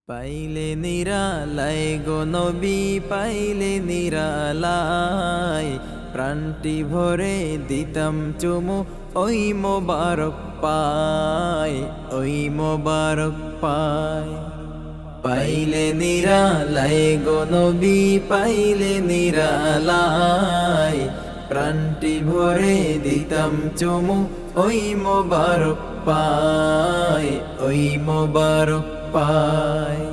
পাইলে নিরালাই গো নবী পাইলে নিরালাই প্রাণটি ভরে দিতাম চুমু ওই মোবারক পায় ওই মোবারক পায়। পাইলে নিরালাই গো নবী পাইলে নিরালাই প্রাণটি ভরে দিতাম চুমু ওই মোবারক পায় ওই মোবারক পায়।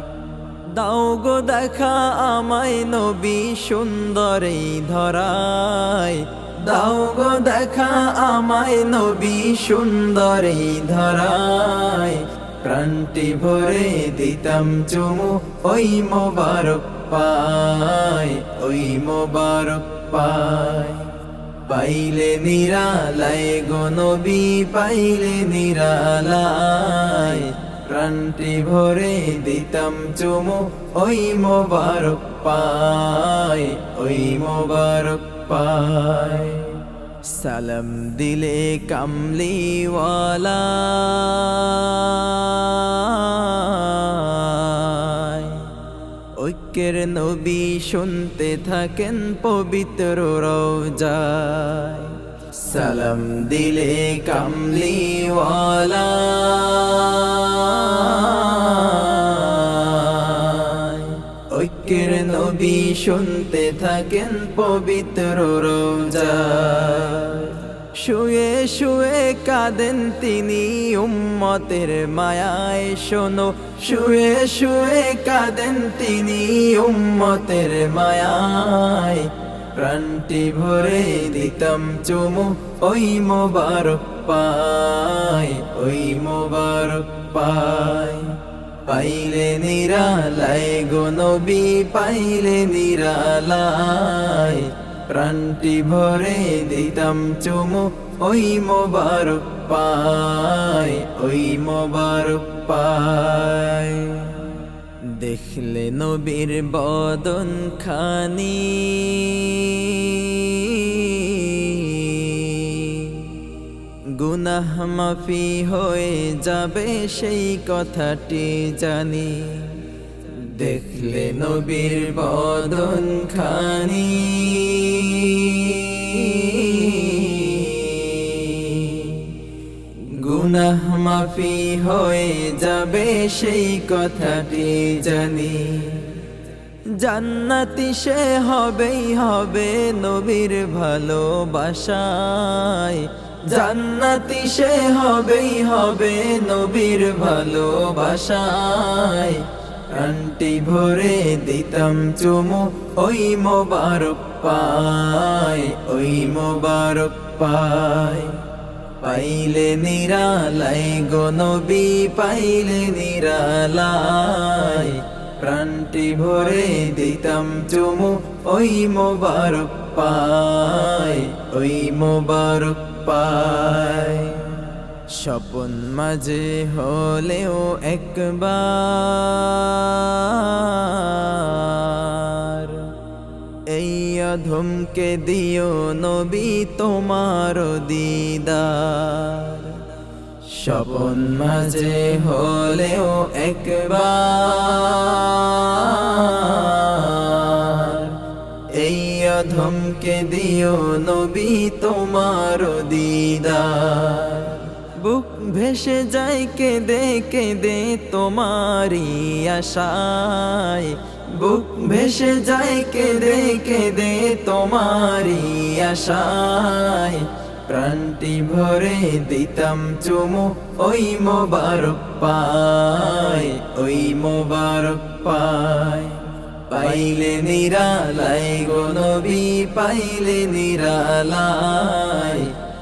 দাও গো দেখা আমায় নবী সুন্দর এই ধরায়, দাও গো দেখা আমায় নবী সুন্দর এই ধরায় প্রাণটি ভরে দিতাম চুমু ওই মোবারক পায় ওই মোবারক পায়। পাইলে নিরালাই গো নবী পাইলে নিরালাই প্রাণটি ভরে দিতাম চুমু ওই মোবারক পায় ওই মোবারক পায়। সালাম দিলে কামলিওয়ালা ঐক্যের নবী শুনতে থাকেন পবিত্র রওজায়। সালাম দিলে কামলিওয়ালা ঐক্যের নবী শুনতে থাকেন পবিত্র রওজায়। শুয়ে শুয়ে কাঁদেন তিনি উম্মতের মায়ায় শোনো, শুয়ে শুয়ে কাঁদেন তিনি উম্মতের মায়ায় প্রাণটি ভরে দিতাম চুমু ওই মোবারক পায় ওই মোবারক পায়। পাইলে নিরালাই গো নবী পাইলে নিরালাই প্রাণটি ভরে দিতাম চুমু ওই মোবারক পায় ওই মোবারক পায়। দেখলে নবীর বদন খানি গুনাহ মাফি হয়ে যাবে সেই কথাটি জানি। দেখলে নবীর বদন খানি গুনাহ মাফি হয়ে যাবে সেই কথাটি জানি। জান্নাতি সে হবেই হবে নবীর ভালোবাসায়, জান্নাতি সে হবেই হবে নবীর ভালোবাসায় প্রাণটি ভরে দিতাম চুমু ওই মোবারক পায় ওই মোবারক পায়। পাইলে নিরালাই গো নবী পাইলে নিরালাই প্রাণটি ভরে দিতাম চুমু ওই মোবারক পায় ওই মোবারক পায়। স্বপন মাঝে হলেও একবার এই অধমকে দিও নবী তোমার দিদার। স্বপন মাঝে হলেও একবার এই অধমকে দিও নবী তোমার দিদার। বুক ভেসে যায় কেঁদে কেঁদে তোমারি আশায়, বুক ভেসে যায় কেঁদে কেঁদে তোমারি আশায় প্রাণটি ভরে দিতাম চুমু ওই মোবারক পায় ওই মোবারক পায়। পাইলে নিরালাই গো নবী পাইলে নিরালাই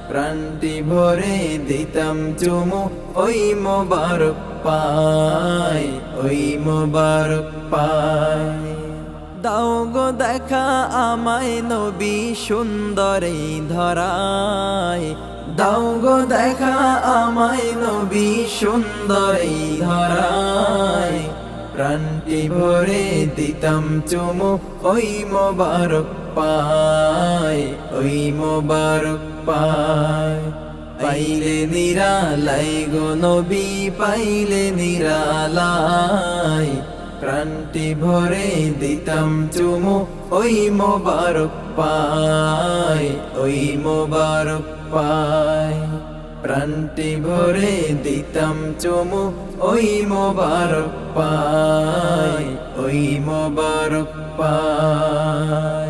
প্রাণটি ভরে দিতাম চুমু ওই মোবারক পায় ওই মোবারক পায়। দাও গো দেখা আমায় নবী সুন্দর এই ধরায়, দাও গো দেখা আমায় নবী সুন্দর এই ধরায় প্রাণটি ভরে দিতাম চুমু ওই মোবারক পায় ওই মোবারক পায়। পাইলে নিরালাই গো নবী পাইলে নিরালাই প্রাণটি ভরে দিতাম চুমু ওই মোবারক পায়, ওই মোবারক পায়। প্রাণটি ভরে দিতাম চুমু ওই মোবারক পায়, ওই মোবারক পায়।